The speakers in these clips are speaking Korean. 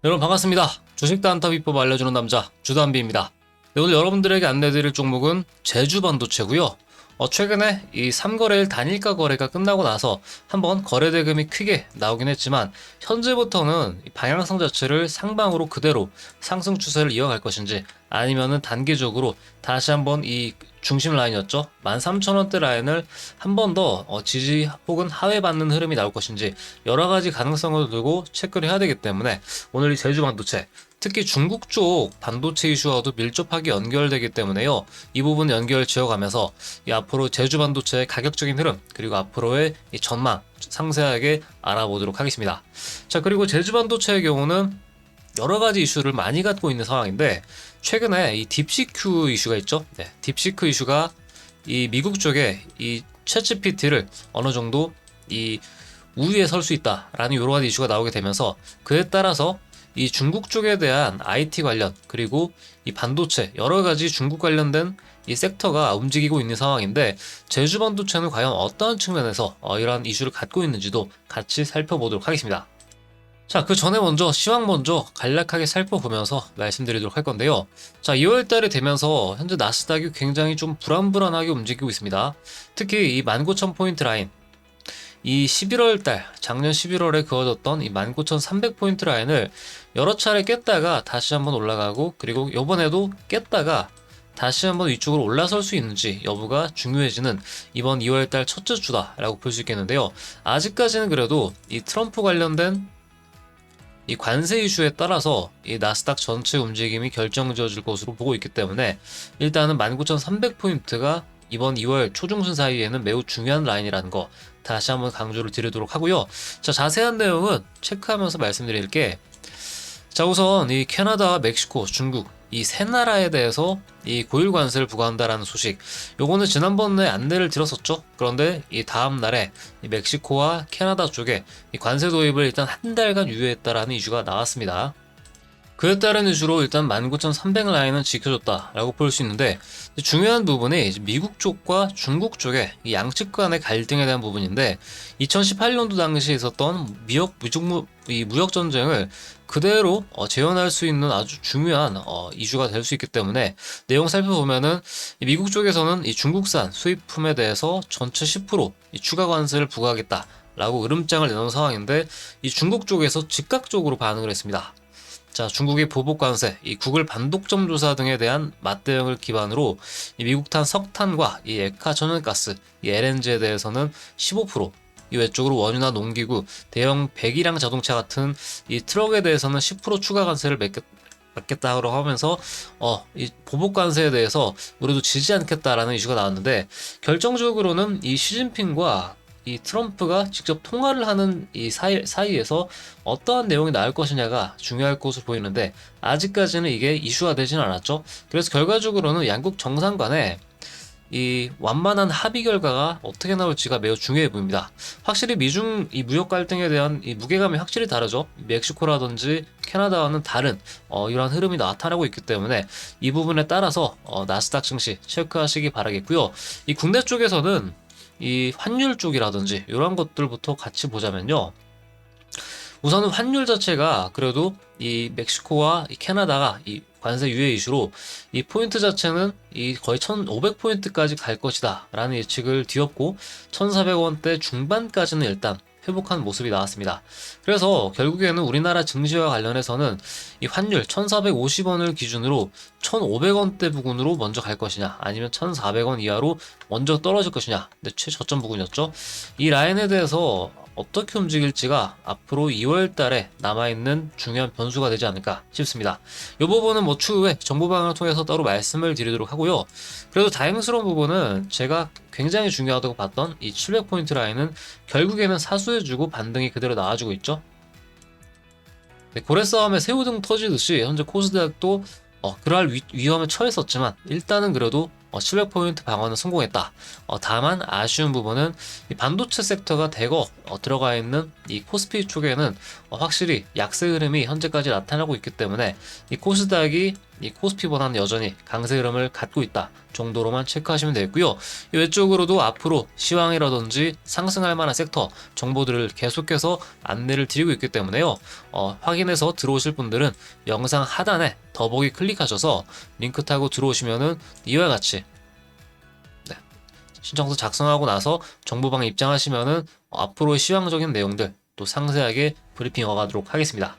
여러분 반갑습니다. 주식 단타 비법 알려주는 남자 주단비입니다. 네, 오늘 여러분들에게 안내드릴 종목은 제주반도체고요. 최근에 이 3거래일 단일가 거래가 끝나고 나서 한번 거래 대금이 크게 나오긴 했지만 현재부터는 이 방향성 자체를 상방으로 그대로 상승 추세를 이어갈 것인지 아니면은 단기적으로 다시 한번 이 중심 라인이었죠. 13,000원대 라인을 한 번 더 지지 혹은 하회받는 흐름이 나올 것인지 여러 가지 가능성을 두고 체크를 해야 되기 때문에 오늘 이 제주 반도체 특히 중국 쪽 반도체 이슈와도 밀접하게 연결되기 때문에요. 이 부분 연결 지어가면서 이 앞으로 제주 반도체의 가격적인 흐름 그리고 앞으로의 이 전망 상세하게 알아보도록 하겠습니다. 자, 그리고 제주 반도체의 경우는 여러 가지 이슈를 많이 갖고 있는 상황인데 최근에 이 딥시크 이슈가 있죠. 네, 딥시크 이슈가 이 미국 쪽에 이 챗GPT를 어느 정도 이 우위에 설 수 있다라는 여러 가지 이슈가 나오게 되면서 그에 따라서 이 중국 쪽에 대한 IT 관련 그리고 이 반도체 여러 가지 중국 관련된 이 섹터가 움직이고 있는 상황인데 제주 반도체는 과연 어떠한 측면에서 이러한 이슈를 갖고 있는지도 같이 살펴보도록 하겠습니다. 자, 그 전에 먼저 시황 먼저 간략하게 살펴보면서 말씀드리도록 할 건데요. 자, 2월 달이 되면서 현재 나스닥이 굉장히 좀 불안불안하게 움직이고 있습니다. 특히 이 19,000포인트 라인, 이 11월 달, 작년 11월에 그어졌던 이 19,300포인트 라인을 여러 차례 깼다가 다시 한번 올라가고 그리고 이번에도 깼다가 다시 한번 위쪽으로 올라설 수 있는지 여부가 중요해지는 이번 2월 달 첫째 주다라고 볼 수 있겠는데요. 아직까지는 그래도 이 트럼프 관련된 이 관세 이슈에 따라서 이 나스닥 전체 움직임이 결정지어질 것으로 보고 있기 때문에 일단은 19,300포인트가 이번 2월 초중순 사이에는 매우 중요한 라인이라는 거 다시 한번 강조를 드리도록 하고요. 자, 자세한 내용은 체크하면서 말씀드릴게. 자, 우선 이 캐나다와 멕시코, 중국 이 세 나라에 대해서 이 고율 관세를 부과한다라는 소식, 요거는 지난번에 안내를 드렸었죠. 그런데 이 다음 날에 이 멕시코와 캐나다 쪽에 이 관세 도입을 일단 한 달간 유예했다라는 이슈가 나왔습니다. 그에 따른 이슈로 일단 19,300 라인은 지켜줬다라고 볼 수 있는데 중요한 부분이 미국 쪽과 중국 쪽의 이 양측 간의 갈등에 대한 부분인데 2018년도 당시에 있었던 무역 전쟁을 그대로 재현할 수 있는 아주 중요한 이슈가 될 수 있기 때문에 내용 살펴보면은 미국 쪽에서는 이 중국산 수입품에 대해서 전체 10% 추가 관세를 부과하겠다라고 으름장을 내놓은 상황인데 이 중국 쪽에서 즉각적으로 반응을 했습니다. 자, 중국의 보복 관세, 이 구글 반독점 조사 등에 대한 맞대응을 기반으로 이 미국산 석탄과 이 액화 천연가스, 이 LNG에 대해서는 15%, 이 외적으로 원유나 농기구, 대형 배기량 자동차 같은 이 트럭에 대해서는 10% 추가 관세를 맺겠다고 하면서 이 보복 관세에 대해서 우리도 지지 않겠다라는 이슈가 나왔는데 결정적으로는 이 시진핑과 이 트럼프가 직접 통화를 하는 이 사이에서 어떠한 내용이 나올 것이냐가 중요할 것으로 보이는데 아직까지는 이게 이슈가 되지는 않았죠. 그래서 결과적으로는 양국 정상 간에 이 완만한 합의 결과가 어떻게 나올지가 매우 중요해 보입니다. 확실히 미중 이 무역 갈등에 대한 이 무게감이 확실히 다르죠. 멕시코라든지 캐나다와는 다른 이러한 흐름이 나타나고 있기 때문에 이 부분에 따라서 나스닥 증시 체크하시기 바라겠고요. 이 국내 쪽에서는 이 환율 쪽이라든지 이런 것들부터 같이 보자면요. 우선은 환율 자체가 그래도 이 멕시코와 이 캐나다가 이 관세 유예 이슈로 이 포인트 자체는 이 거의 1,500포인트까지 갈 것이다 라는 예측을 뒤엎고 1,400원대 중반까지는 일단 회복한 모습이 나왔습니다. 그래서 결국에는 우리나라 증시와 관련해서는 이 환율 1,450원을 기준으로 1,500원대 부근으로 먼저 갈 것이냐 아니면 1,400원 이하로 먼저 떨어질 것이냐, 근데 최저점 부근이었죠. 이 라인에 대해서 어떻게 움직일지가 앞으로 2월 달에 남아있는 중요한 변수가 되지 않을까 싶습니다. 이 부분은 뭐 추후에 정보방을 통해서 따로 말씀을 드리도록 하고요. 그래도 다행스러운 부분은 제가 굉장히 중요하다고 봤던 이 700포인트 라인은 결국에는 사수해주고 반등이 그대로 나와주고 있죠. 네, 고래 싸움에 새우등 터지듯이 현재 코스닥도 그러할 위험에 처했었지만 일단은 그래도 700포인트 방어는 성공했다. 다만 아쉬운 부분은 이 반도체 섹터가 대거 들어가 있는 이 코스피 쪽에는 확실히 약세 흐름이 현재까지 나타나고 있기 때문에 이 코스닥이 이 코스피보다는 여전히 강세 흐름을 갖고 있다 정도로만 체크하시면 되겠고요. 이 외적으로도 앞으로 시황이라든지 상승할 만한 섹터 정보들을 계속해서 안내를 드리고 있기 때문에요. 확인해서 들어오실 분들은 영상 하단에 더보기 클릭하셔서 링크 타고 들어오시면은 이와 같이 신청서 작성하고 나서 정보방에 입장하시면은 앞으로의 시황적인 내용들 또 상세하게 브리핑 와가도록 하겠습니다.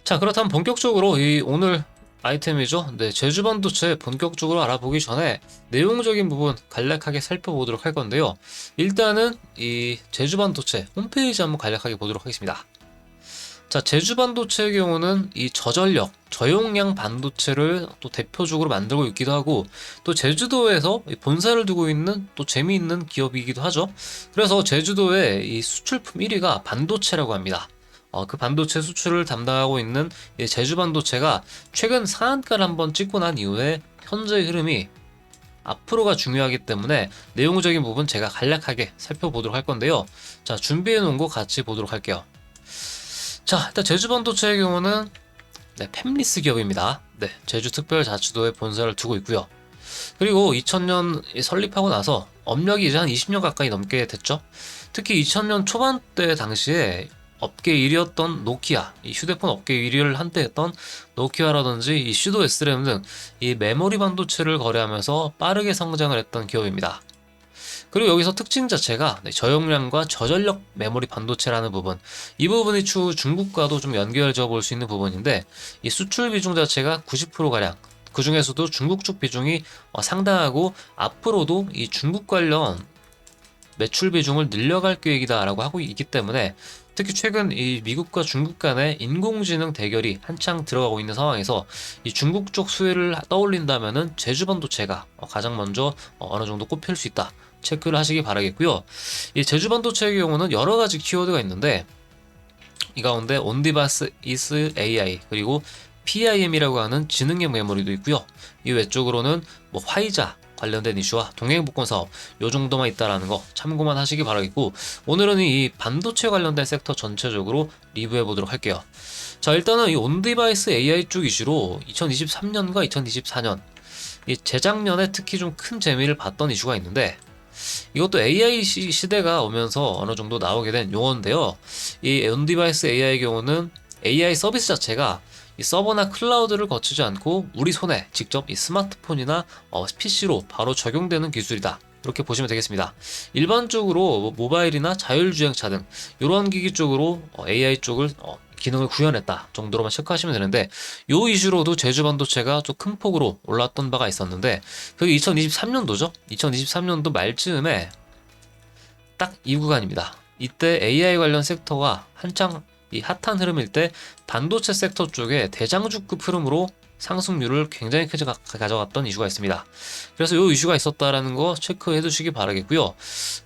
자, 그렇다면 본격적으로 이 오늘 아이템이죠. 네, 제주 반도체 본격적으로 알아보기 전에 내용적인 부분 간략하게 살펴보도록 할 건데요. 일단은 이 제주 반도체 홈페이지 한번 간략하게 보도록 하겠습니다. 자, 제주 반도체의 경우는 이 저전력, 저용량 반도체를 또 대표적으로 만들고 있기도 하고, 또 제주도에서 본사를 두고 있는 또 재미있는 기업이기도 하죠. 그래서 제주도의 이 수출품 1위가 반도체라고 합니다. 그 반도체 수출을 담당하고 있는 이 제주 반도체가 최근 상한가를 한번 찍고 난 이후에 현재의 흐름이 앞으로가 중요하기 때문에 내용적인 부분 제가 간략하게 살펴보도록 할 건데요. 자, 준비해 놓은 거 같이 보도록 할게요. 자, 일단 제주 반도체의 경우는 팹리스 기업입니다. 네, 제주 특별자치도에 본사를 두고 있고요. 그리고 2000년 설립하고 나서 업력이 이제 한 20년 가까이 넘게 됐죠. 특히 2000년 초반대 당시에 업계 1위였던 노키아, 이 휴대폰 업계 1위를 한때 했던 노키아라든지 이 슈도 SRAM 등 이 메모리 반도체를 거래하면서 빠르게 성장을 했던 기업입니다. 그리고 여기서 특징 자체가 저용량과 저전력 메모리 반도체라는 부분, 이 부분이 추후 중국과도 좀 연결지어 볼 수 있는 부분인데, 이 수출 비중 자체가 90%가량, 그 중에서도 중국 쪽 비중이 상당하고 앞으로도 이 중국 관련 매출 비중을 늘려갈 계획이다라고 하고 있기 때문에, 특히 최근 이 미국과 중국 간의 인공지능 대결이 한창 들어가고 있는 상황에서 이 중국 쪽 수혜를 떠올린다면은 제주 반도체가 가장 먼저 어느 정도 꼽힐 수 있다. 체크를 하시기 바라겠고요. 이 제주 반도체의 경우는 여러 가지 키워드가 있는데, 이 가운데 온디바스 이스 AI 그리고 PIM이라고 하는 지능형 메모리도 있고요. 이 외쪽으로는 뭐 화이자 관련된 이슈와 동행복권 사업 요 정도만 있다라는 거 참고만 하시기 바라겠고, 오늘은 이 반도체 관련된 섹터 전체적으로 리뷰해 보도록 할게요. 자, 일단은 이 온디바이스 AI 쪽 이슈로 2023년과 2024년 이 재작년에 특히 좀 큰 재미를 봤던 이슈가 있는데, 이것도 AI 시대가 오면서 어느 정도 나오게 된 용어인데요. 이 온디바이스 AI의 경우는 AI 서비스 자체가 이 서버나 클라우드를 거치지 않고 우리 손에 직접 이 스마트폰이나 PC로 바로 적용되는 기술이다. 이렇게 보시면 되겠습니다. 일반적으로 모바일이나 자율주행차 등 이러한 기기 쪽으로 AI 쪽을 기능을 구현했다 정도로만 체크하시면 되는데, 요 이슈로도 제주 반도체가 좀 큰 폭으로 올랐던 바가 있었는데, 그게 2023년도죠. 2023년도 말쯤에 딱 이 구간입니다. 이때 AI 관련 섹터가 한창 이 핫한 흐름일 때 반도체 섹터 쪽에 대장주급 흐름으로 상승률을 굉장히 크게 가져갔던 이슈가 있습니다. 그래서 이 이슈가 있었다라는 거 체크해 두시기 바라겠고요.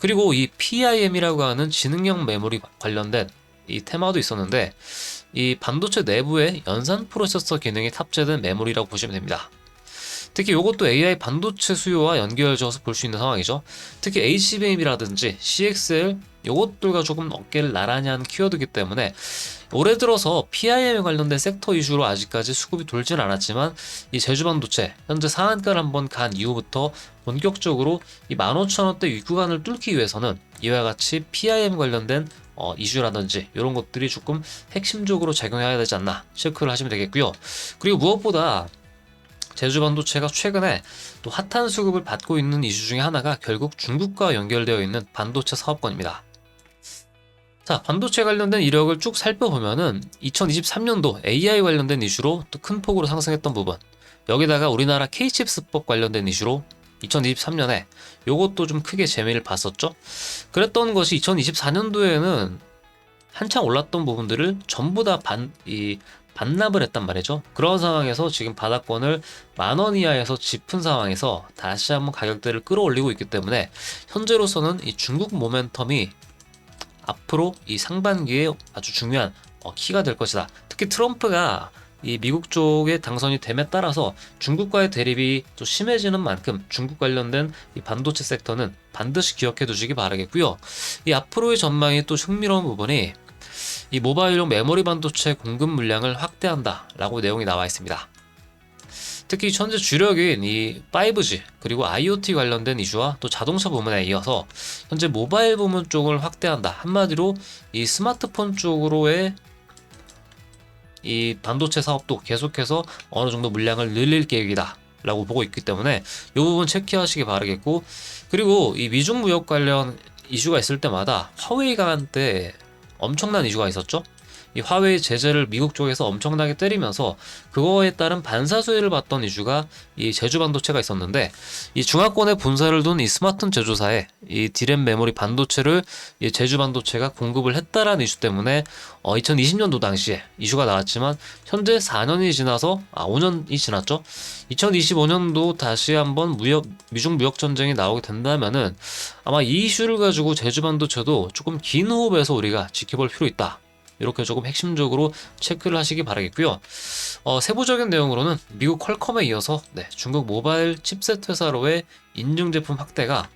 그리고 이 PIM이라고 하는 지능형 메모리 관련된 이 테마도 있었는데, 이 반도체 내부에 연산 프로세서 기능이 탑재된 메모리라고 보시면 됩니다. 특히 이것도 AI 반도체 수요와 연결지어서 볼 수 있는 상황이죠. 특히 HBM이라든지 CXL 이것들과 조금 어깨를 나란히 하는 키워드이기 때문에 올해 들어서 PIM에 관련된 섹터 이슈로 아직까지 수급이 돌진 않았지만, 이 제주 반도체 현재 상한가를 한번 간 이후부터 본격적으로 이 15,000원대 윗구간을 뚫기 위해서는 이와 같이 PIM 관련된 이슈라든지 이런 것들이 조금 핵심적으로 작용해야 되지 않나 체크를 하시면 되겠고요. 그리고 무엇보다 제주 반도체가 최근에 또 핫한 수급을 받고 있는 이슈 중에 하나가 결국 중국과 연결되어 있는 반도체 사업권입니다. 자, 반도체 관련된 이력을 쭉 살펴보면은 2023년도 AI 관련된 이슈로 또 큰 폭으로 상승했던 부분, 여기다가 우리나라 K칩스법 관련된 이슈로 2023년에 요것도 좀 크게 재미를 봤었죠. 그랬던 것이 2024년도에는 한창 올랐던 부분들을 전부 다 반납을 했단 말이죠. 그런 상황에서 지금 바닥권을 10,000원 이하에서 짚은 상황에서 다시 한번 가격대를 끌어올리고 있기 때문에, 현재로서는 이 중국 모멘텀이 앞으로 이 상반기에 아주 중요한 키가 될 것이다. 특히 트럼프가 이 미국 쪽에 당선이 됨에 따라서 중국과의 대립이 좀 심해지는 만큼 중국 관련된 이 반도체 섹터는 반드시 기억해 두시기 바라겠고요. 이 앞으로의 전망이 또 흥미로운 부분이 이 모바일용 메모리 반도체 공급 물량을 확대한다 라고 내용이 나와 있습니다. 특히 현재 주력인 이 5G 그리고 IoT 관련된 이슈와 또 자동차 부문에 이어서 현재 모바일 부문 쪽을 확대한다. 한마디로 이 스마트폰 쪽으로의 이 반도체 사업도 계속해서 어느 정도 물량을 늘릴 계획이다 라고 보고 있기 때문에 이 부분 체크하시기 바라겠고, 그리고 이 미중 무역 관련 이슈가 있을 때마다 화웨이가 한때 엄청난 이슈가 있었죠. 이 화웨이 제재를 미국 쪽에서 엄청나게 때리면서 그거에 따른 반사수혜를 받던 이슈가 이 제주 반도체가 있었는데, 이 중화권에 본사를 둔 이 스마트폰 제조사에 이 디램 메모리 반도체를 이 제주 반도체가 공급을 했다라는 이슈 때문에 2020년도 당시에 이슈가 나왔지만, 현재 4년이 지나서 5년이 지났죠. 2025년도 다시 한번 미중 무역 전쟁이 나오게 된다면은 아마 이 이슈를 가지고 제주 반도체도 조금 긴 호흡에서 우리가 지켜볼 필요 있다. 이렇게 조금 핵심적으로 체크를 하시기 바라겠고요. 세부적인 내용으로는 미국 퀄컴에 이어서 중국 모바일 칩셋 회사로의 인증 제품 확대가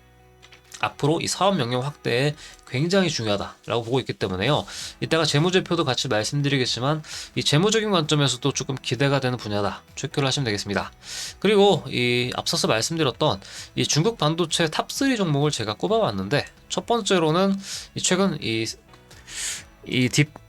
앞으로 이 사업 영역 확대에 굉장히 중요하다라고 보고 있기 때문에요. 이따가 재무제표도 같이 말씀드리겠지만 이 재무적인 관점에서도 조금 기대가 되는 분야다. 체크를 하시면 되겠습니다. 그리고 이 앞서서 말씀드렸던 이 중국 반도체 탑3 종목을 제가 꼽아봤는데, 첫 번째로는 최근 이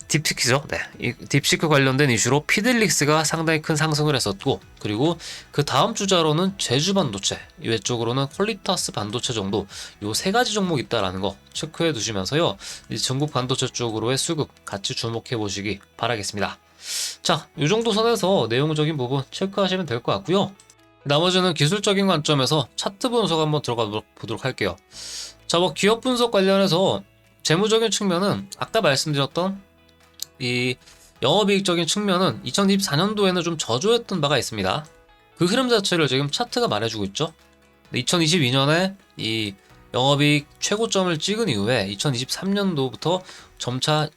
딥시크죠. 이 딥시크 관련된 이슈로 피델릭스가 상당히 큰 상승을 했었고, 그리고 그 다음 주자로는 제주 반도체, 이외쪽으로는 퀄리타스 반도체 정도, 요 세 가지 종목이 있다라는 거 체크해 두시면서요. 이 중국 반도체 쪽으로의 수급 같이 주목해 보시기 바라겠습니다. 자, 이 정도 선에서 내용적인 부분 체크하시면 될 것 같고요. 나머지는 기술적인 관점에서 차트 분석 한번 들어가 보도록 할게요. 자, 기업 분석 관련해서 재무적인 측면은 아까 말씀드렸던 이 영업이익적인 측면은 2024년도에는 좀 저조했던 바가 있습니다. 그 흐름 자체를 지금 차트가 말해주고 있죠. 2022년에 이 영업이익 최고점을 찍은 이후에 2023년도부터 점차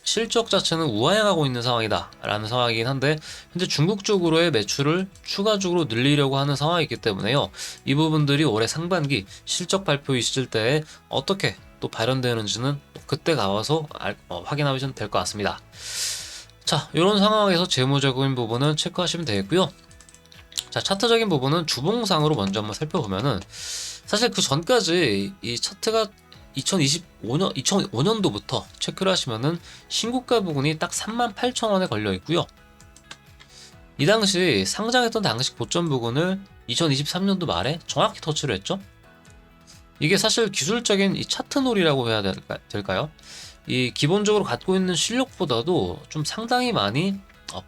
실적 자체는 우하향하고 있는 상황이다 라는 상황이긴 한데, 현재 중국 쪽으로의 매출을 추가적으로 늘리려고 하는 상황이기 때문에요. 이 부분들이 올해 상반기 실적 발표 있을 때에 어떻게 또 발현되는지는 그때 가서 확인하시면 될 것 같습니다. 자, 이런 상황에서 재무적인 부분은 체크하시면 되겠고요. 자, 차트적인 부분은 주봉상으로 먼저 한번 살펴보면은, 사실 그 전까지 이 차트가 2005년도부터 체크를 하시면은 신고가 부분이 딱 38,000원에 걸려 있고요. 이 당시 상장했던 당시 고점 부분을 2023년도 말에 정확히 터치를 했죠. 이게 사실 기술적인 이 차트놀이라고 해야 될까요? 이 기본적으로 갖고 있는 실력보다도 좀 상당히 많이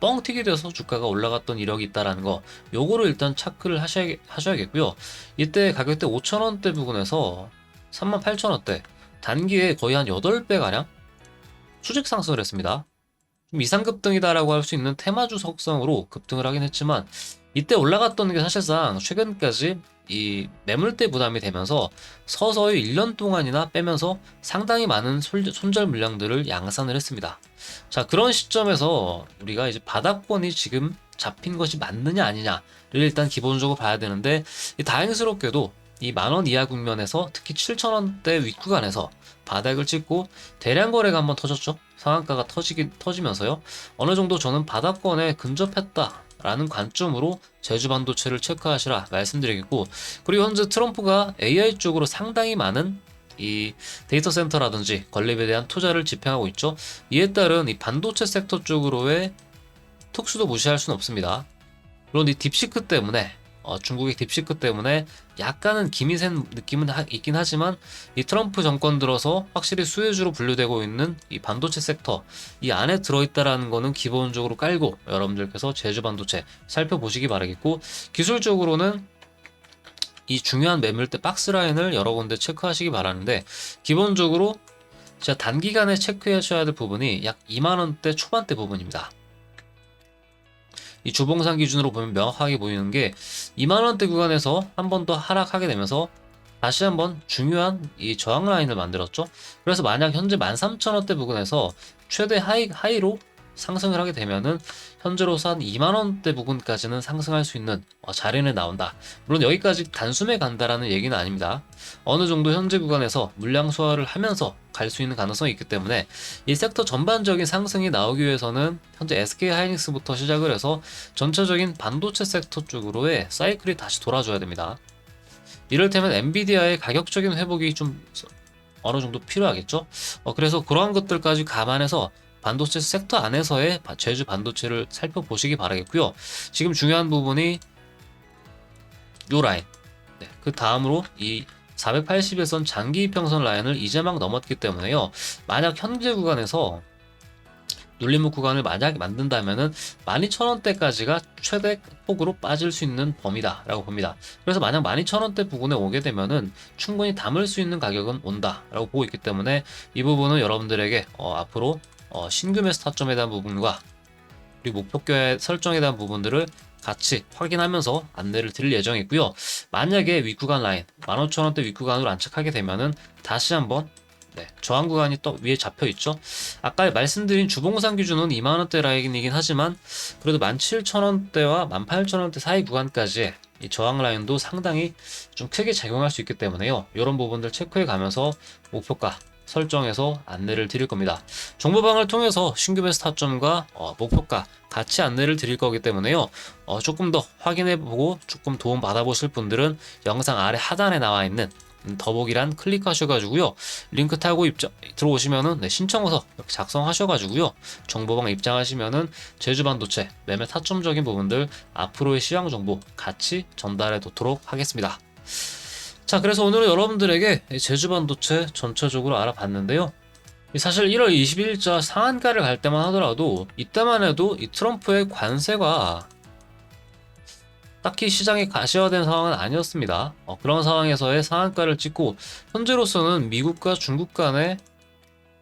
뻥튀기 돼서 주가가 올라갔던 이력이 있다라는 거, 요거를 일단 체크를 하셔야겠고요. 이때 가격대 5,000원대 부근에서 38,000원대 단기에 거의 한 8배가량 수직 상승을 했습니다. 좀 이상급등이다라고 할 수 있는 테마주 속성으로 급등을 하긴 했지만, 이때 올라갔던 게 사실상 최근까지 이 매물대 부담이 되면서 서서히 1년 동안이나 빼면서 상당히 많은 손절 물량들을 양산을 했습니다. 자, 그런 시점에서 우리가 이제 바닥권이 지금 잡힌 것이 맞느냐 아니냐를 일단 기본적으로 봐야 되는데, 다행스럽게도 이 만원 이하 국면에서 특히 7,000원대 윗구간에서 바닥을 찍고 대량 거래가 한번 터졌죠. 상한가가 터지면서요. 어느 정도 저는 바닥권에 근접했다 라는 관점으로 제주 반도체를 체크하시라 말씀드리겠고, 그리고 현재 트럼프가 AI 쪽으로 상당히 많은 이 데이터 센터라든지 건립에 대한 투자를 집행하고 있죠. 이에 따른 이 반도체 섹터 쪽으로의 특수도 무시할 수는 없습니다. 물론 이 딥시크 때문에 중국의 딥시크 때문에 약간은 기미 센 느낌은 있긴 하지만, 이 트럼프 정권 들어서 확실히 수혜주로 분류되고 있는 이 반도체 섹터 이 안에 들어있다라는 거는 기본적으로 깔고 여러분들께서 제주 반도체 살펴보시기 바라겠고, 기술적으로는 이 중요한 매물대 박스 라인을 여러 군데 체크하시기 바라는데, 기본적으로 진짜 단기간에 체크하셔야 될 부분이 약 2만원대 초반대 부분입니다. 이 주봉상 기준으로 보면 명확하게 보이는 게 2만원대 구간에서 한 번 더 하락하게 되면서 다시 한번 중요한 이 저항 라인을 만들었죠. 그래서 만약 현재 13,000원대 부근에서 최대 하이로 상승을 하게 되면은 현재로서 한 2만 원대 부근까지는 상승할 수 있는 자리는 나온다. 물론 여기까지 단숨에 간다라는 얘기는 아닙니다. 어느 정도 현재 구간에서 물량 소화를 하면서 갈 수 있는 가능성이 있기 때문에 이 섹터 전반적인 상승이 나오기 위해서는 현재 SK 하이닉스부터 시작을 해서 전체적인 반도체 섹터 쪽으로의 사이클이 다시 돌아줘야 됩니다. 이를테면 엔비디아의 가격적인 회복이 좀 어느 정도 필요하겠죠. 그래서 그러한 것들까지 감안해서 반도체 섹터 안에서의 제주 반도체를 살펴보시기 바라겠고요. 지금 중요한 부분이 요 라인. 네, 그 다음으로 이 481선 장기 이평선 라인을 이제 막 넘었기 때문에요. 만약 현재 구간에서 눌림목 구간을 만약에 만든다면은 12,000원대까지가 최대 폭으로 빠질 수 있는 범위다 라고 봅니다. 그래서 만약 12,000원대 부근에 오게 되면은 충분히 담을 수 있는 가격은 온다 라고 보고 있기 때문에 이 부분은 여러분들에게 앞으로 신규 매수 타점에 대한 부분과 그리고 목표가 설정에 대한 부분들을 같이 확인하면서 안내를 드릴 예정이고요. 만약에 윗구간 라인 15,000원대 윗구간으로 안착하게 되면은 다시 한번 저항 구간이 또 위에 잡혀 있죠. 아까 말씀드린 주봉상 기준은 2만원대 라인이긴 하지만 그래도 17,000원대와 18,000원대 사이 구간까지 이 저항 라인도 상당히 좀 크게 작용할 수 있기 때문에요. 이런 부분들 체크해 가면서 목표가 설정해서 안내를 드릴 겁니다. 정보방을 통해서 신규 매수 타점과 목표가 같이 안내를 드릴 거기 때문에요. 조금 더 확인해보고 조금 도움 받아보실 분들은 영상 아래 하단에 나와 있는 더보기란 클릭하셔가지고요. 링크 타고 들어오시면은 신청서 이렇게 작성하셔가지고요. 정보방 입장하시면은 제주반도체 매매 타점적인 부분들 앞으로의 시황 정보 같이 전달해 놓도록 하겠습니다. 자, 그래서 오늘은 여러분들에게 제주반도체 전체적으로 알아봤는데요. 사실 1월 20일자 상한가를 갈 때만 하더라도 이때만 해도 이 트럼프의 관세가 딱히 시장에 가시화된 상황은 아니었습니다. 그런 상황에서의 상한가를 찍고 현재로서는 미국과 중국 간의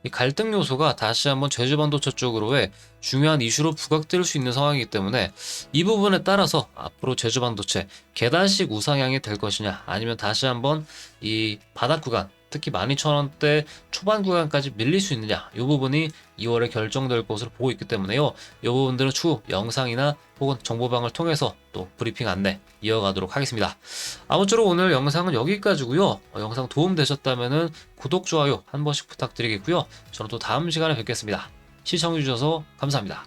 이 갈등 요소가 다시 한번 제주반도체 쪽으로의 중요한 이슈로 부각될 수 있는 상황이기 때문에 이 부분에 따라서 앞으로 제주반도체 계단식 우상향이 될 것이냐 아니면 다시 한번 이 바닥 구간 특히 12,000원대 초반 구간까지 밀릴 수 있느냐 이 부분이 2월에 결정될 것으로 보고 있기 때문에요. 이 부분들은 추후 영상이나 혹은 정보방을 통해서 또 브리핑 안내 이어가도록 하겠습니다. 아무쪼록 오늘 영상은 여기까지고요. 영상 도움되셨다면 구독, 좋아요 한 번씩 부탁드리겠고요. 저는 또 다음 시간에 뵙겠습니다. 시청해주셔서 감사합니다.